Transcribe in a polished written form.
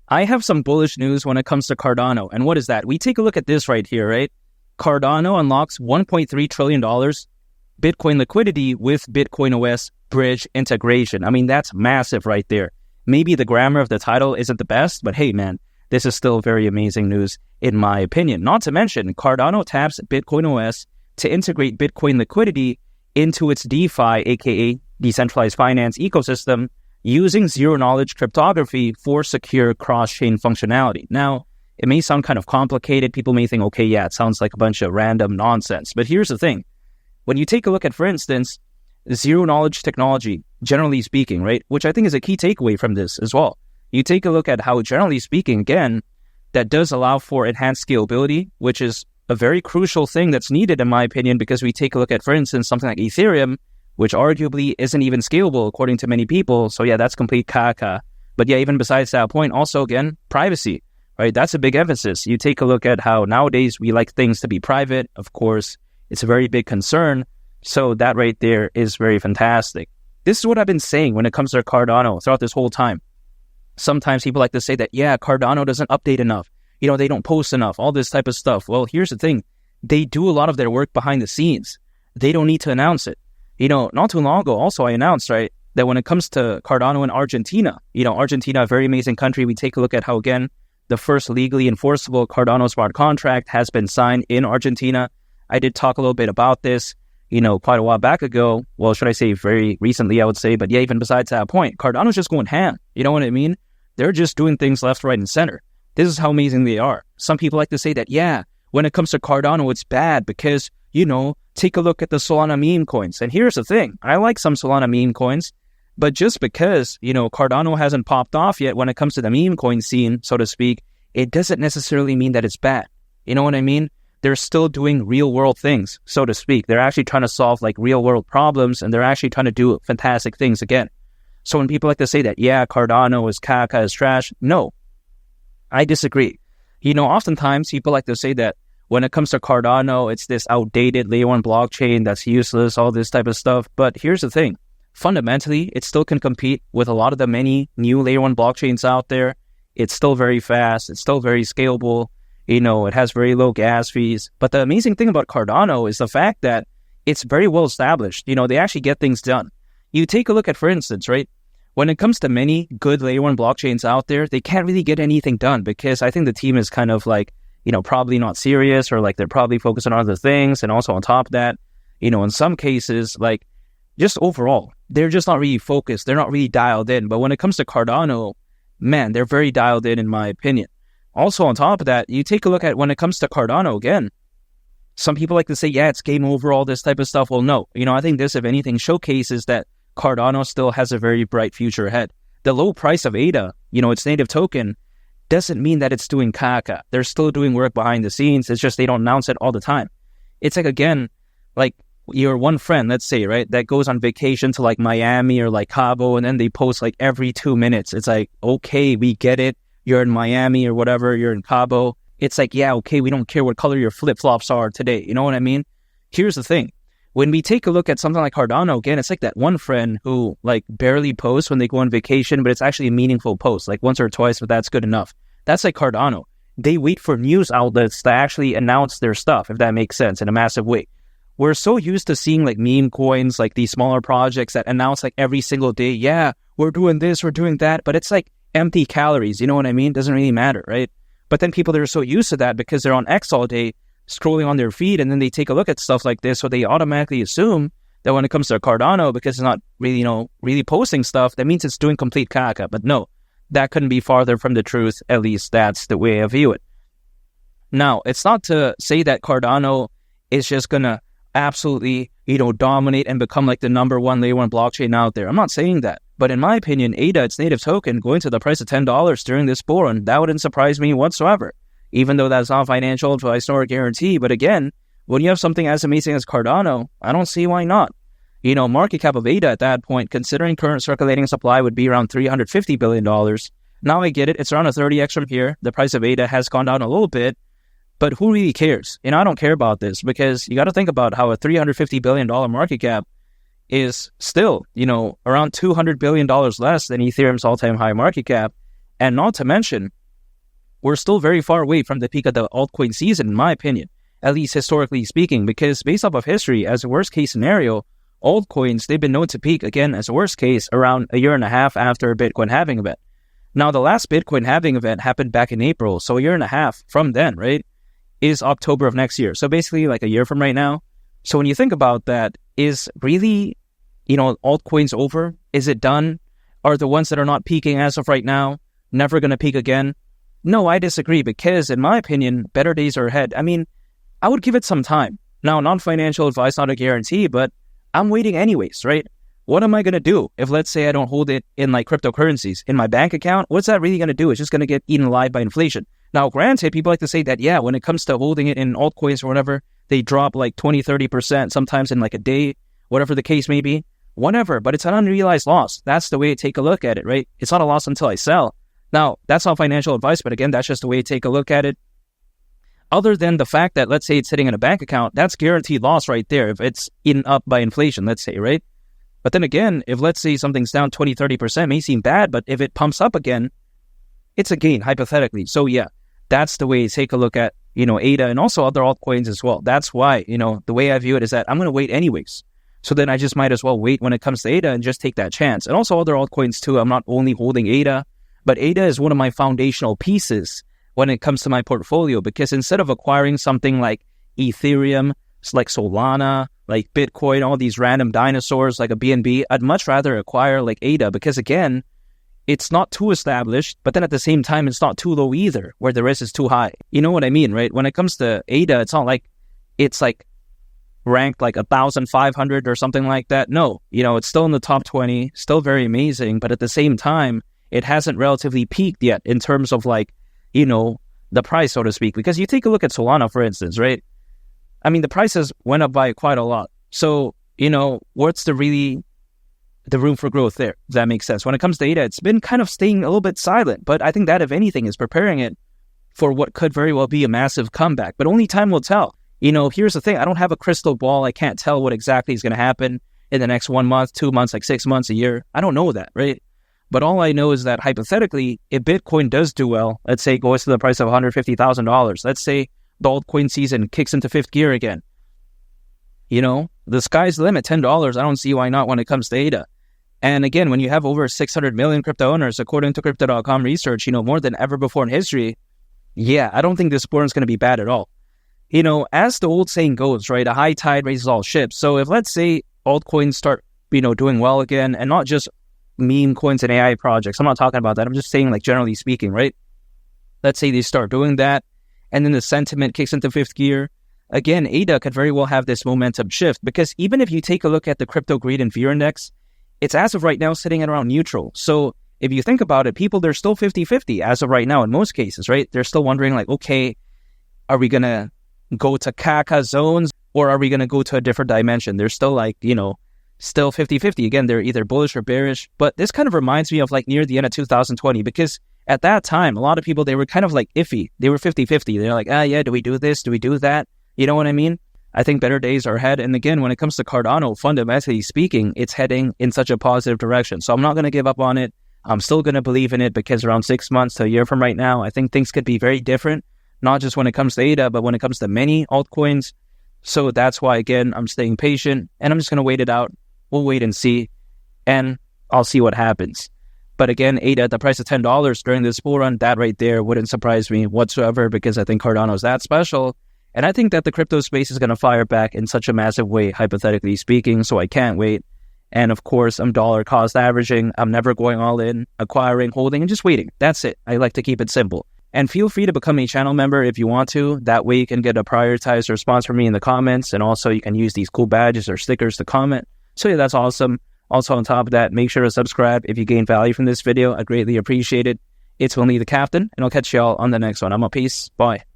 I have some bullish news when it comes to Cardano. And what is that? We take a look at this right here, right? Cardano unlocks $1.3 trillion Bitcoin liquidity with Bitcoin OS bridge integration. I mean, that's massive right there. Maybe the grammar of the title isn't the best, but hey, man, this is still very amazing news in my opinion. Not to mention, Cardano taps Bitcoin OS to integrate Bitcoin liquidity into its DeFi, aka decentralized finance ecosystem, using zero-knowledge cryptography for secure cross-chain functionality. Now, it may sound kind of complicated. People may think, okay, yeah, it sounds like a bunch of random nonsense. But here's the thing. When you take a look at, for instance, zero-knowledge technology, generally speaking, right, which I think is a key takeaway from this as well. You take a look at how, generally speaking, again, that does allow for enhanced scalability, which is a very crucial thing that's needed, in my opinion, because we take a look at, for instance, something like Ethereum, which arguably isn't even scalable according to many people. So yeah, that's complete caca. But yeah, even besides that point, also again, privacy, right? That's a big emphasis. You take a look at how nowadays we like things to be private. Of course, it's a very big concern. So that right there is very fantastic. This is what I've been saying when it comes to Cardano throughout this whole time. Sometimes people like to say that, yeah, Cardano doesn't update enough. You know, they don't post enough, all this type of stuff. Well, here's the thing. They do a lot of their work behind the scenes. They don't need to announce it. You know, not too long ago, also I announced, right, that when it comes to Cardano in Argentina, you know, Argentina, a very amazing country. We take a look at how, again, the first legally enforceable Cardano smart contract has been signed in Argentina. I did talk a little bit about this, you know, quite a while back ago. Well, should I say very recently, I would say. But yeah, even besides that point, Cardano's just going ham. You know what I mean? They're just doing things left, right, and center. This is how amazing they are. Some people like to say that, yeah, when it comes to Cardano, it's bad because, you know, take a look at the Solana meme coins. And here's the thing. I like some Solana meme coins, but just because, you know, Cardano hasn't popped off yet when it comes to the meme coin scene, so to speak, it doesn't necessarily mean that it's bad. You know what I mean? They're still doing real world things, so to speak. They're actually trying to solve like real world problems, and they're actually trying to do fantastic things again. So when people like to say that, yeah, Cardano is caca, is trash, no, I disagree. You know, oftentimes people like to say that when it comes to Cardano, it's this outdated layer 1 blockchain that's useless, all this type of stuff. But here's the thing. Fundamentally, it still can compete with a lot of the many new layer 1 blockchains out there. It's still very fast. It's still very scalable. You know, it has very low gas fees. But the amazing thing about Cardano is the fact that it's very well established. You know, they actually get things done. You take a look at, for instance, right? When it comes to many good layer 1 blockchains out there, they can't really get anything done because I think the team is kind of like, you know, probably not serious, or like they're probably focused on other things. And also on top of that, you know, in some cases, like just overall, they're just not really focused. They're not really dialed in. But when it comes to Cardano, man, they're very dialed in my opinion. Also on top of that, you take a look at when it comes to Cardano again, some people like to say, yeah, it's game over, all this type of stuff. Well, no, you know, I think this, if anything, showcases that Cardano still has a very bright future ahead. The low price of ADA, you know, its native token, doesn't mean that it's doing caca. They're still doing work behind the scenes. It's just they don't announce it all the time. It's like, again, like your one friend, let's say, right, that goes on vacation to like Miami or like Cabo, and then they post like every 2 minutes. It's like, okay, we get it. You're in Miami or whatever. You're in Cabo. It's like, yeah, okay, we don't care what color your flip-flops are today. You know what I mean? Here's the thing. When we take a look at something like Cardano, again, it's like that one friend who like barely posts when they go on vacation, but it's actually a meaningful post, like once or twice, but that's good enough. That's like Cardano. They wait for news outlets to actually announce their stuff, if that makes sense, in a massive way. We're so used to seeing like meme coins, like these smaller projects that announce like every single day, yeah, we're doing this, we're doing that, but it's like empty calories, you know what I mean? Doesn't really matter, right? But then people that are so used to that because they're on X all day, scrolling on their feed, and then they take a look at stuff like this, so they automatically assume that when it comes to Cardano, because it's not really, you know, really posting stuff, that means it's doing complete caca. But no, that couldn't be farther from the truth. At least that's the way I view it. Now, it's not to say that Cardano is just gonna absolutely, you know, dominate and become like the number one layer 1 blockchain out there. I'm not saying that. But in my opinion, ADA, its native token, going to the price of $10 during this bull run, that wouldn't surprise me whatsoever. Even though that's not financial advice nor a guarantee. But again, when you have something as amazing as Cardano, I don't see why not. You know, market cap of ADA at that point, considering current circulating supply, would be around $350 billion. Now I get it. It's around a 30x from here. The price of ADA has gone down a little bit. But who really cares? You know, I don't care about this because you got to think about how a $350 billion market cap is still, you know, around $200 billion less than Ethereum's all-time high market cap. And not to mention, we're still very far away from the peak of the altcoin season, in my opinion, at least historically speaking, because based off of history, as a worst case scenario, altcoins, they've been known to peak again as a worst case around a year and a half after a Bitcoin halving event. Now, the last Bitcoin halving event happened back in April, so a year and a half from then, right, is October of next year. So basically like a year from right now. So when you think about that, is really, altcoins over? Is it done? Are the ones that are not peaking as of right now never going to peak again? No, I disagree, because in my opinion, better days are ahead. I mean, I would give it some time. Now, non-financial advice, not a guarantee, but I'm waiting anyways, right? What am I going to do if, let's say, I don't hold it in like cryptocurrencies in my bank account? What's that really going to do? It's just going to get eaten alive by inflation. Now, granted, people like to say that, yeah, when it comes to holding it in altcoins or whatever, they drop like 20, 30%, sometimes in like a day, whatever the case may be, whatever, but it's an unrealized loss. That's the way to take a look at it, right? It's not a loss until I sell. Now, that's not financial advice, but again, that's just the way to take a look at it. Other than the fact that, let's say it's sitting in a bank account, that's guaranteed loss right there if it's eaten up by inflation, let's say, right? But then again, if let's say something's down 20, 30%, may seem bad, but if it pumps up again, it's a gain, hypothetically. So yeah, that's the way to take a look at, ADA and also other altcoins as well. That's why, the way I view it is that I'm going to wait anyways. So then I just might as well wait when it comes to ADA and just take that chance. And also other altcoins too. I'm not only holding ADA, but ADA is one of my foundational pieces when it comes to my portfolio, because instead of acquiring something like Ethereum, like Solana, like Bitcoin, all these random dinosaurs like a BNB, I'd much rather acquire like ADA, because again, it's not too established, but then at the same time, it's not too low either, where the risk is too high. You know what I mean, right? When it comes to ADA, it's not like it's like ranked like 1,500 or something like that. No, it's still in the top 20, still very amazing, but at the same time, it hasn't relatively peaked yet in terms of like, the price, so to speak. Because you take a look at Solana, for instance, right? I mean, the prices went up by quite a lot. So, what's the room for growth there? If that makes sense. When it comes to ADA, it's been kind of staying a little bit silent, but I think that, if anything, is preparing it for what could very well be a massive comeback. But only time will tell. Here's the thing. I don't have a crystal ball. I can't tell what exactly is going to happen in the next 1 month, 2 months, like 6 months, a year. I don't know that, right? But all I know is that hypothetically, if Bitcoin does do well, let's say it goes to the price of $150,000, let's say the altcoin season kicks into fifth gear again, the sky's the limit, $10. I don't see why not when it comes to ADA. And again, when you have over 600 million crypto owners, according to Crypto.com research, more than ever before in history, yeah, I don't think this sport's going to be bad at all. As the old saying goes, right, a high tide raises all ships. So if, let's say, altcoins start, doing well again, and not just meme coins and AI projects, I'm not talking about that. I'm just saying, like, generally speaking, right? Let's say they start doing that, and then the sentiment kicks into fifth gear. Again, ADA could very well have this momentum shift, because even if you take a look at the crypto greed and fear index, it's as of right now sitting at around neutral. So if you think about it, people, they're still 50-50 as of right now in most cases, right? They're still wondering like, okay, are we going to go to Kaka zones, or are we going to go to a different dimension? They're still like, still 50-50. Again, they're either bullish or bearish. But this kind of reminds me of like near the end of 2020, because at that time, a lot of people, they were kind of like iffy. They were 50-50. They're like, yeah, do we do this? Do we do that? You know what I mean? I think better days are ahead. And again, when it comes to Cardano, fundamentally speaking, it's heading in such a positive direction. So I'm not going to give up on it. I'm still going to believe in it, because around 6 months to a year from right now, I think things could be very different, not just when it comes to ADA, but when it comes to many altcoins. So that's why, again, I'm staying patient, and I'm just going to wait it out. We'll wait and see, and I'll see what happens. But again, ADA at the price of $10 during this bull run, that right there wouldn't surprise me whatsoever, because I think Cardano is that special. And I think that the crypto space is going to fire back in such a massive way, hypothetically speaking, so I can't wait. And of course, I'm dollar cost averaging. I'm never going all in, acquiring, holding, and just waiting. That's it. I like to keep it simple. And feel free to become a channel member if you want to. That way you can get a prioritized response from me in the comments. And also you can use these cool badges or stickers to comment. So yeah, that's awesome. Also on top of that, make sure to subscribe if you gain value from this video. I greatly appreciate it. It's Willie the Captain, and I'll catch y'all on the next one. I'm a peace. Bye.